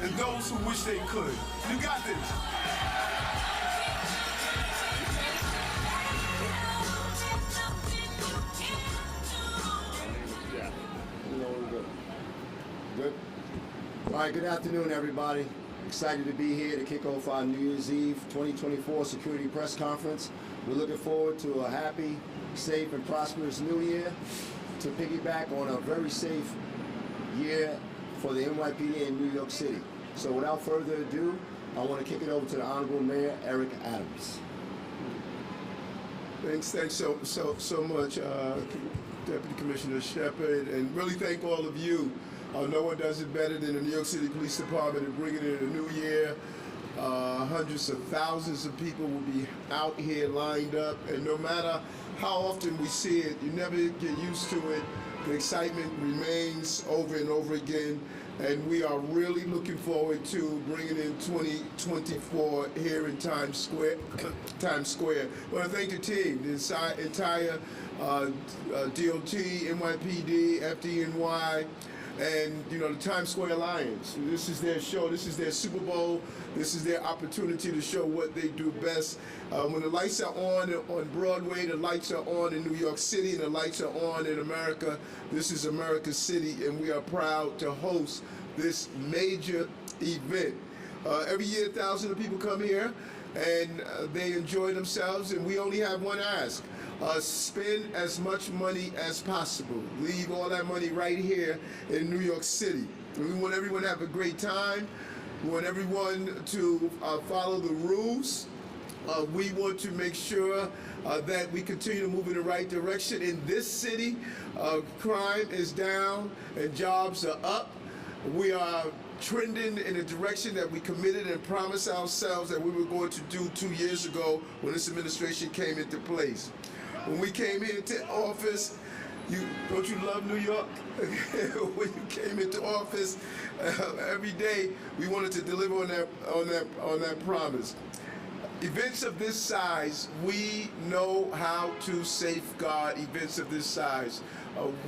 And those who wish they could. You got this. Good. All right, good afternoon, everybody. Excited to be here to kick off our New Year's Eve 2024 Security Press Conference. We're looking forward to a happy, safe, and prosperous New Year to piggyback on a very safe year for the NYPD in New York City. So without further ado, I want to kick it over to the Honorable Mayor Eric Adams. Thanks so much, Deputy Commissioner Shepard, and really thank all of you. No one does it better than the New York City Police Department in bringing in a new year. Hundreds of thousands of people will be out here lined up, and no matter how often we see it, you never get used to it. The excitement remains over and over again, and we are really looking forward to bringing in 2024 here in Times Square. I want to thank the team, the entire DOT, NYPD, FDNY, and the Times Square Alliance. This is their show. This is their Super Bowl. This is their opportunity to show what they do best. When the lights are on Broadway, the lights are on in New York City, and the lights are on in America. This is America's city, and we are proud to host this major event. Every year, thousands of people come here, and they enjoy themselves, and we only have one ask. Spend as much money as possible. Leave all that money right here in New York City. We want everyone to have a great time. We want everyone to follow the rules. We want to make sure that we continue to move in the right direction. In this city, crime is down and jobs are up. We are trending in a direction that we committed and promised ourselves that we were going to do 2 years ago when this administration came into place. When we came into office, don't you love New York? When you came into office, every day we wanted to deliver on that promise. Events of this size, we know how to safeguard events of this size.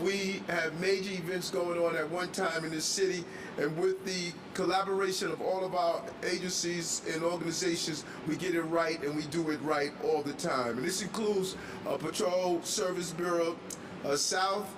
We have major events going on at one time in this city, and with the collaboration of all of our agencies and organizations, we get it right and we do it right all the time. And this includes Patrol Service Bureau, South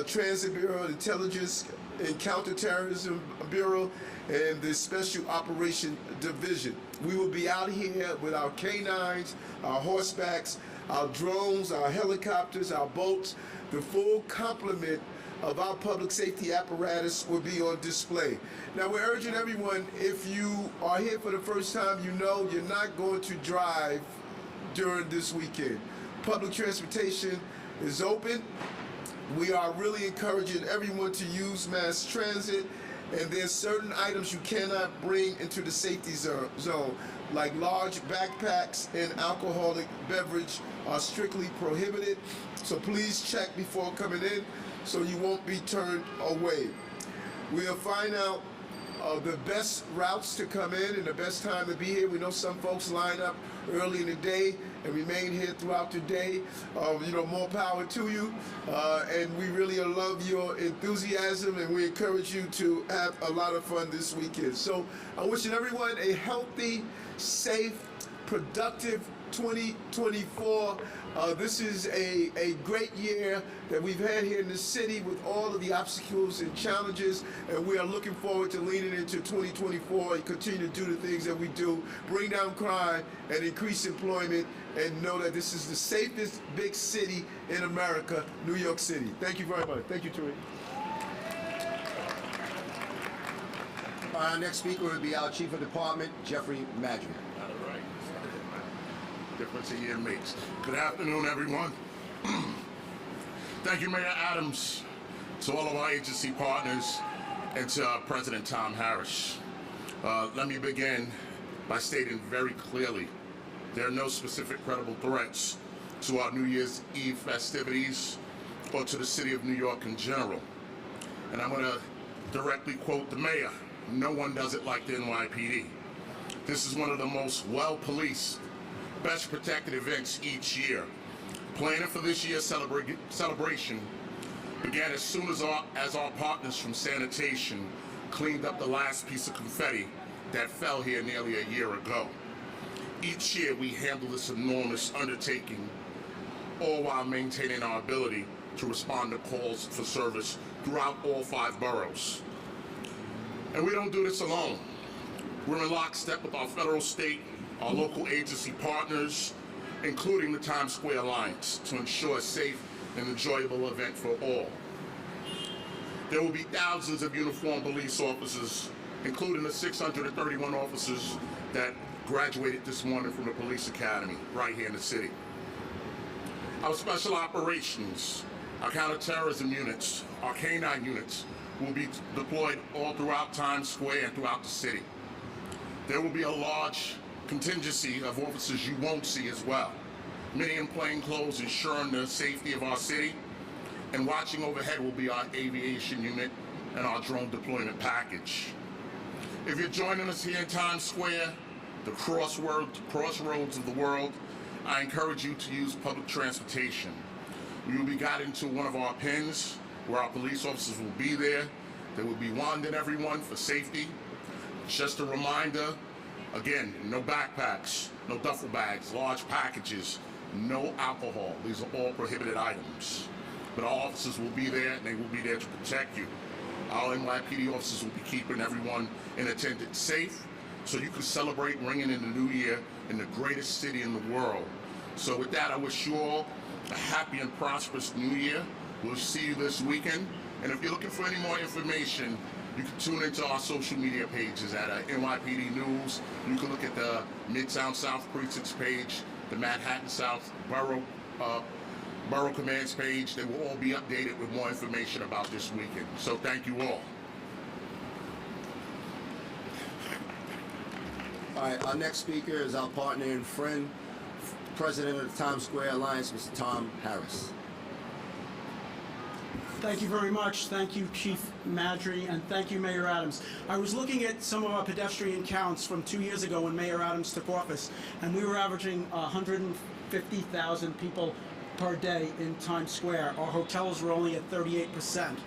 Transit Bureau, Intelligence and Counterterrorism Bureau, and the Special Operation Division. We will be out here with our canines, our horsebacks, our drones, our helicopters, our boats. The full complement of our public safety apparatus will be on display. Now, we're urging everyone, if you are here for the first time, you're not going to drive during this weekend. Public transportation is open. We are really encouraging everyone to use mass transit, and there's certain items you cannot bring into the safety zone, like large backpacks and alcoholic beverage are strictly prohibited. So please check before coming in so you won't be turned away. We'll find out the best routes to come in and the best time to be here. We know some folks line up early in the day and remain here throughout the day. More power to you. And we really love your enthusiasm, and we encourage you to have a lot of fun this weekend. So I'm wishing everyone a healthy, safe, productive 2024. This is a great year that we've had here in the city with all of the obstacles and challenges, and we are looking forward to leaning into 2024 and continue to do the things that we do, bring down crime and increase employment, and know that this is the safest big city in America, New York City. Thank you very much. Thank you, Tariq. Our next speaker will be our Chief of Department, Jeffrey Madry. All right. Difference a year makes. Good afternoon, everyone. Thank you, Mayor Adams, to all of our agency partners, and to President Tom Harris. Let me begin by stating very clearly, there are no specific credible threats to our New Year's Eve festivities or to the city of New York in general. And I'm going to directly quote the mayor, "No one does it like the NYPD." This is one of the most well-policed, best protected events each year. Planning for this year's celebration began as soon as our partners from sanitation cleaned up the last piece of confetti that fell here nearly a year ago. Each year we handle this enormous undertaking, all while maintaining our ability to respond to calls for service throughout all 5 boroughs. And we don't do this alone. We're in lockstep with our federal, state, our local agency partners, including the Times Square Alliance, to ensure a safe and enjoyable event for all. There will be thousands of uniformed police officers, including the 631 officers that graduated this morning from the police academy right here in the city. Our special operations, our counterterrorism units, our canine units will be deployed all throughout Times Square and throughout the city. There will be a large contingency of officers you won't see as well. Many in plain clothes ensuring the safety of our city, and watching overhead will be our aviation unit and our drone deployment package. If you're joining us here in Times Square, the crossroads of the world, I encourage you to use public transportation. We will be guided to one of our pins where our police officers will be there. They will be wanding everyone for safety. Just a reminder, again, no backpacks, no duffel bags, large packages, no alcohol. These are all prohibited items. But our officers will be there, and they will be there to protect you. Our NYPD officers will be keeping everyone in attendance safe, so you can celebrate ringing in the new year in the greatest city in the world. So with that, I wish you all a happy and prosperous new year. We'll see you this weekend. And if you're looking for any more information, you can tune into our social media pages at NYPD News. You can look at the Midtown South Precincts page, the Manhattan South Borough Commands page. They will all be updated with more information about this weekend. So thank you all. All right, our next speaker is our partner and friend, President of the Times Square Alliance, Mr. Tom Harris. Thank you very much. Thank you, Chief Madry, and thank you, Mayor Adams. I was looking at some of our pedestrian counts from 2 years ago when Mayor Adams took office, and we were averaging 150,000 people per day in Times Square. Our hotels were only at 38%.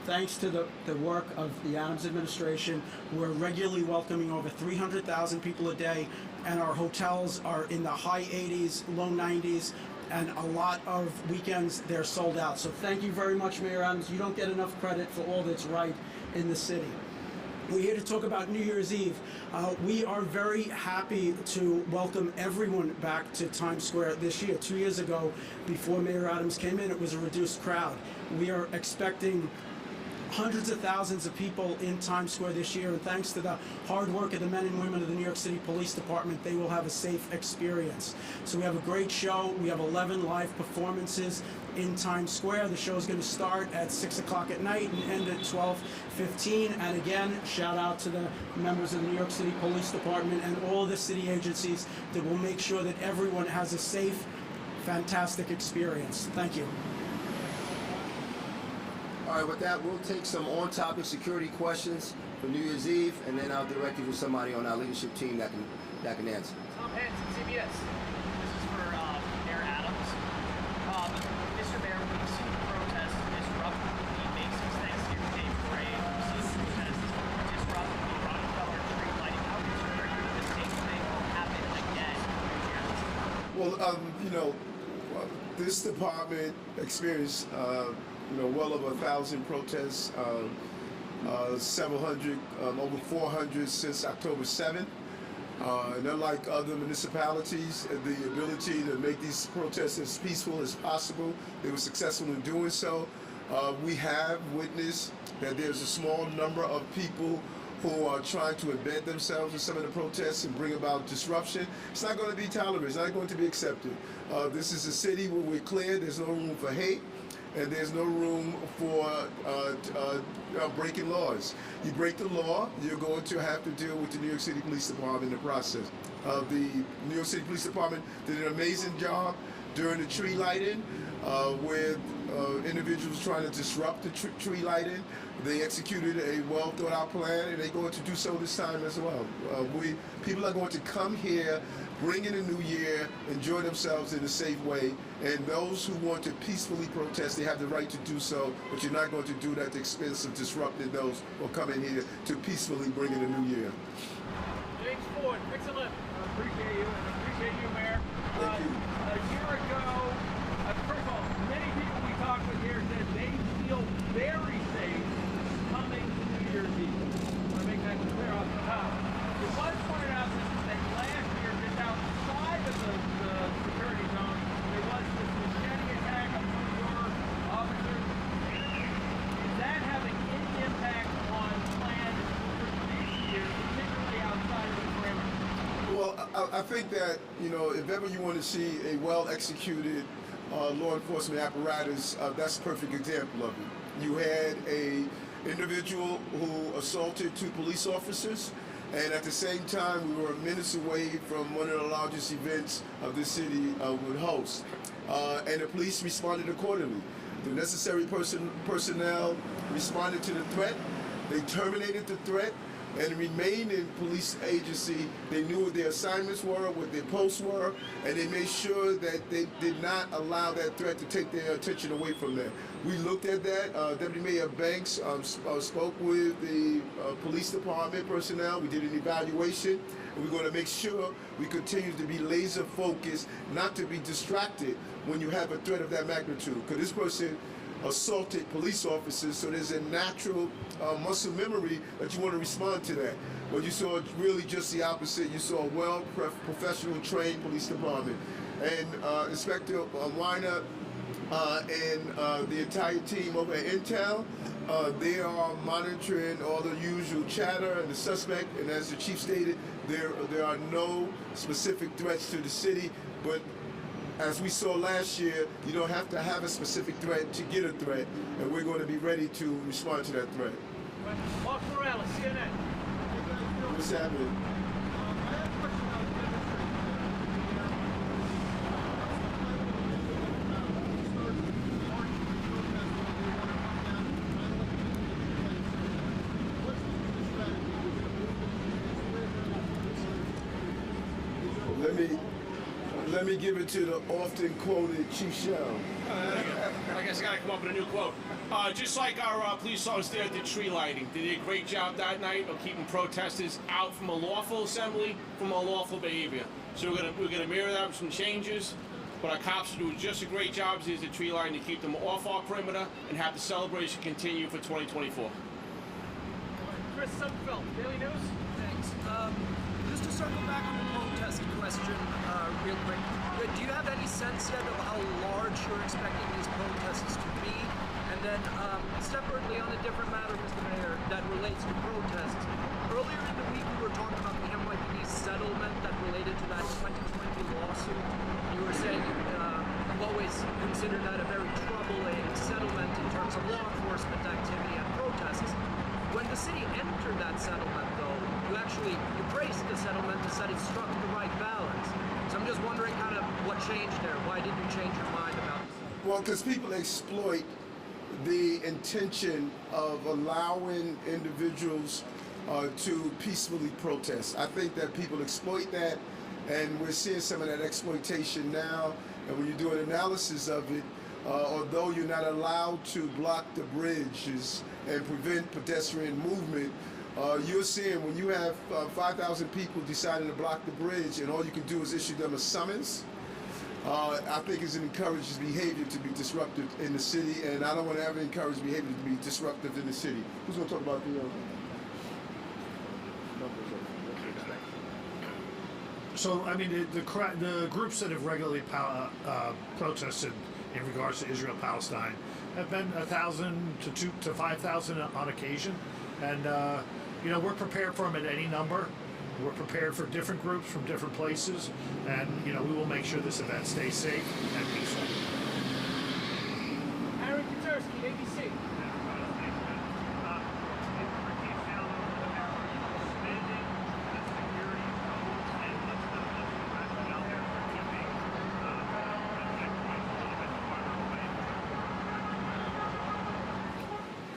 Thanks to the work of the Adams administration, we're regularly welcoming over 300,000 people a day, and our hotels are in the high 80s, low 90s, and a lot of weekends they're sold out. So thank you very much, Mayor Adams. You don't get enough credit for all that's right in the city. We're here to talk about New Year's Eve. We are very happy to welcome everyone back to Times Square this year. 2 years ago, before Mayor Adams came in, it was a reduced crowd. We are expecting hundreds of thousands of people in Times Square this year, and thanks to the hard work of the men and women of the New York City Police Department, they will have a safe experience. So we have a great show. We have 11 live performances in Times Square. The show is going to start at 6 o'clock at night and end at 12:15. And again, shout out to the members of the New York City Police Department and all the city agencies that will make sure that everyone has a safe, fantastic experience. Thank you. All right, with that, we'll take some on-topic security questions for New Year's Eve, and then I'll direct you to somebody on our leadership team that can answer. Tom Hanson, CBS. This is for Mayor Adams. Mr. Mayor, we've seen protests disrupt the Macy's Thanksgiving Day Parade. We've seen protests disrupt the Rockefeller tree lighting. How concerned are you that the same thing will happen again Well, this department experienced, well over 1,000 protests, several hundred, over 400 since October 7th. And unlike other municipalities, the ability to make these protests as peaceful as possible, they were successful in doing so. We have witnessed that there's a small number of people who are trying to embed themselves in some of the protests and bring about disruption. It's not going to be tolerated. It's not going to be accepted. This is a city where we're clear. There's no room for hate, and there's no room for breaking laws. You break the law, you're going to have to deal with the New York City Police Department in the process. The New York City Police Department did an amazing job during the tree lighting with individuals trying to disrupt the tree lighting. They executed a well thought out plan, and they're going to do so this time as well. People are going to come here, bring in a new year, enjoy themselves in a safe way, and those who want to peacefully protest, they have the right to do so, but you're not going to do that at the expense of disrupting those who are coming here to peacefully bring in a new year. James Ford, excellent. Appreciate you, and appreciate you, Mayor. Thank you. A year ago, first of all, many people we talked with here said they feel very safe coming to New Year's Eve. I want to make that clear off the top. It was pointed out that last year, just outside of the security zone, there was this machete attack on some of your officers. Is that having any impact on plans for this year, particularly outside of the perimeter? Well, I think that, if ever you want to see a well-executed law enforcement apparatus, that's a perfect example of it. You had an individual who assaulted 2 police officers, and at the same time, we were minutes away from one of the largest events of this city would host. And the police responded accordingly. The necessary personnel responded to the threat. They terminated the threat and remained in police agency. They knew what their assignments were, what their posts were, and they made sure that they did not allow that threat to take their attention away from them. We looked at that. Deputy Mayor Banks spoke with the police department personnel. We did an evaluation, and we're going to make sure we continue to be laser focused, not to be distracted when you have a threat of that magnitude. Because this person assaulted police officers, so there's a natural muscle memory that you want to respond to that. But you saw really just the opposite. You saw a professional trained police department. And Inspector Weiner and the entire team over at Intel, they are monitoring all the usual chatter and the suspect, and as the chief stated, there are no specific threats to the city, but as we saw last year, you don't have to have a specific threat to get a threat, and we're going to be ready to respond to that threat. Mark Morales, CNN. What's happening? Let me give it to the often quoted Chief Shell. I guess I gotta come up with a new quote. Just like our police officers there at the tree lighting, they did a great job that night of keeping protesters out from a lawful assembly, from unlawful behavior. So we're gonna mirror that with some changes, but our cops do just a great job as is the tree lighting to keep them off our perimeter and have the celebration continue for 2024. Chris Summerfeld, Daily News. Thanks. Just to circle back on the protest question real quick, do you have any sense yet of how large you're expecting these protests to be? And then separately on a different matter, Mr. Mayor, that relates to protests. Earlier in the week we were talking about the NYPD settlement that related to that 2020 lawsuit. You were saying you've always considered that a very troubling settlement in terms of law enforcement activity and protests. When the city entered that settlement, though, you praised the settlement and said it struck the right balance. So I'm just wondering kind of what changed there. Why did you change your mind about it? Well, because people exploit the intention of allowing individuals to peacefully protest. I think that people exploit that, and we're seeing some of that exploitation now. And when you do an analysis of it, although you're not allowed to block the bridges and prevent pedestrian movement, you're seeing when you have 5,000 people deciding to block the bridge and all you can do is issue them a summons, I think it encourages behavior to be disruptive in the city, and I don't want to ever encourage behavior to be disruptive in the city. Who's going to talk about the numbers? So, I mean, the groups that have regularly protested in regards to Israel-Palestine have been 1,000 to 5,000 on occasion, and you know, we're prepared for them at any number. We're prepared for different groups from different places, and you know, we will make sure this event stays safe and peaceful. Aaron Katersky, ABC.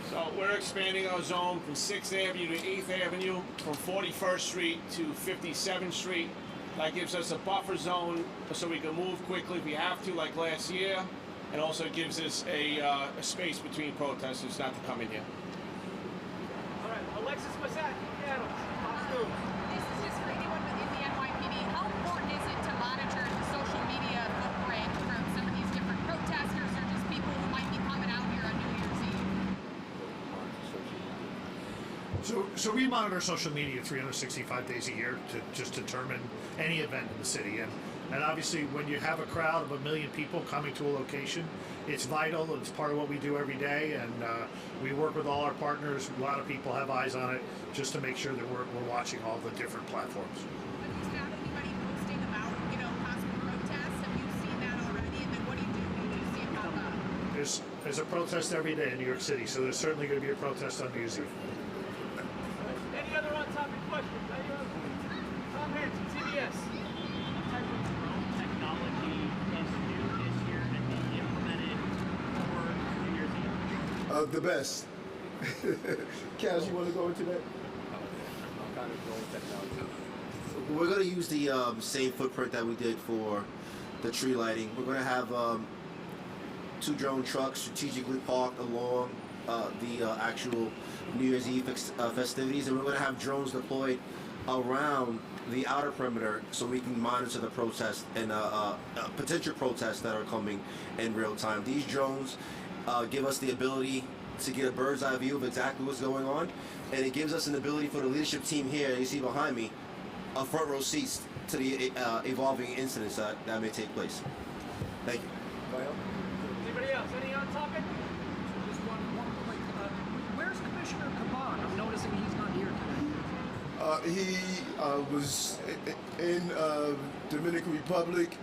So we're expanding our zone from 6th Avenue to 8th Avenue, from 41st Street to 57th Street. That gives us a buffer zone so we can move quickly if we have to, like last year, and also gives us a space between protesters not to come in here. All right, Alexis Massat, Seattle, Fox News. This is just for anyone within the NYPD. How important is it to monitor the social media footprint from some of these different protesters or just people who might be coming out here on New Year's Eve? So we monitor social media 365 days a year to just determine any event in the city, and obviously when you have a crowd of 1 million people coming to a location, it's vital. It's part of what we do every day, and we work with all our partners. A lot of people have eyes on it just to make sure that we're watching all the different platforms. Have you found anybody posting about, you know, possible protests? Have you seen that already? And then what do you do when you see it pop up? There's a protest every day in New York City, so there's certainly going to be a protest on New Year's Eve. Any other on-topic questions? Tom Hanson, CBS. What type of drone technology is new this year and being implemented for New Year's Eve? The best. Kaz, you want to go into that? We're going to use the same footprint that we did for the tree lighting. We're going to have 2 drone trucks strategically parked along the actual New Year's Eve festivities, and we're going to have drones deployed around the outer perimeter so we can monitor the protests and potential protests that are coming in real time. These drones give us the ability to get a bird's eye view of exactly what's going on, and it gives us an ability for the leadership team here, you see behind me, a front row seats to the evolving incidents that may take place. Thank you. Anybody else? Any on topic? Just one quick. Where's Commissioner Caban? I'm noticing he's not here today. He was in Dominican Republic.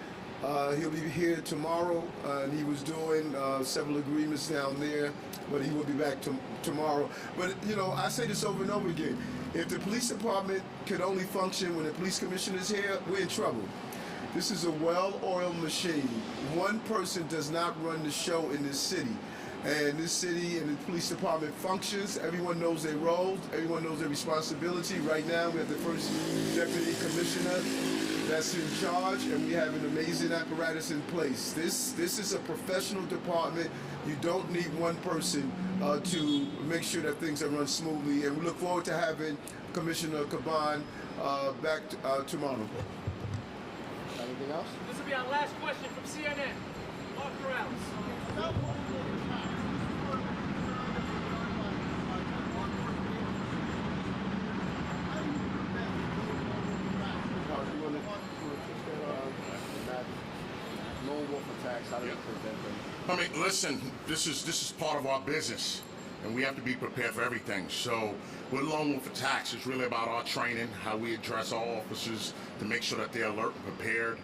He'll be here tomorrow, and he was doing several agreements down there, but he will be back tomorrow. But, you know, I say this over and over again. If the police department could only function when the police commissioner is here, we're in trouble. This is a well-oiled machine. One person does not run the show in this city. And this city and the police department functions. Everyone knows their roles. Everyone knows their responsibility. Right now, we have the first deputy commissioner that's in charge, and we have an amazing apparatus in place. This is a professional department. You don't need one person to make sure that things are run smoothly. And we look forward to having Commissioner Caban back tomorrow. Anything else? This will be our last question from CNN. Mark Morales. Lone wolf attacks, how do we prevent them? I mean, listen, this is part of our business, and we have to be prepared for everything. So with lone wolf attacks, it's really about our training, how we address our officers to make sure that they're alert and prepared.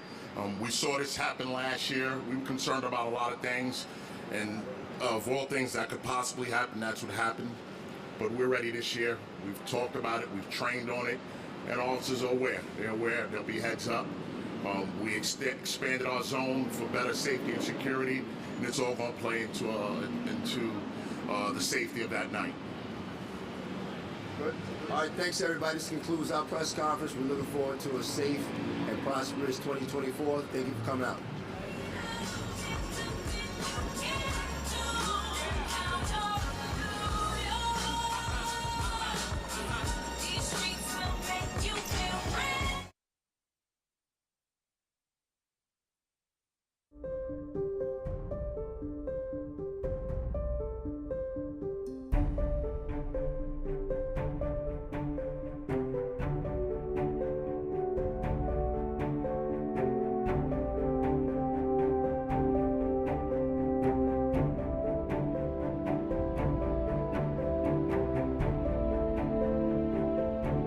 We saw this happen last year. We were concerned about a lot of things, and of all things that could possibly happen, that's what happened. But we're ready this year. We've talked about it, we've trained on it, and officers are aware. They're aware, there'll be heads up. We expanded our zone for better safety and security, and it's all going to play into the safety of that night. Good. All right, thanks everybody. This concludes our press conference. We're looking forward to a safe and prosperous 2024. Thank you for coming out.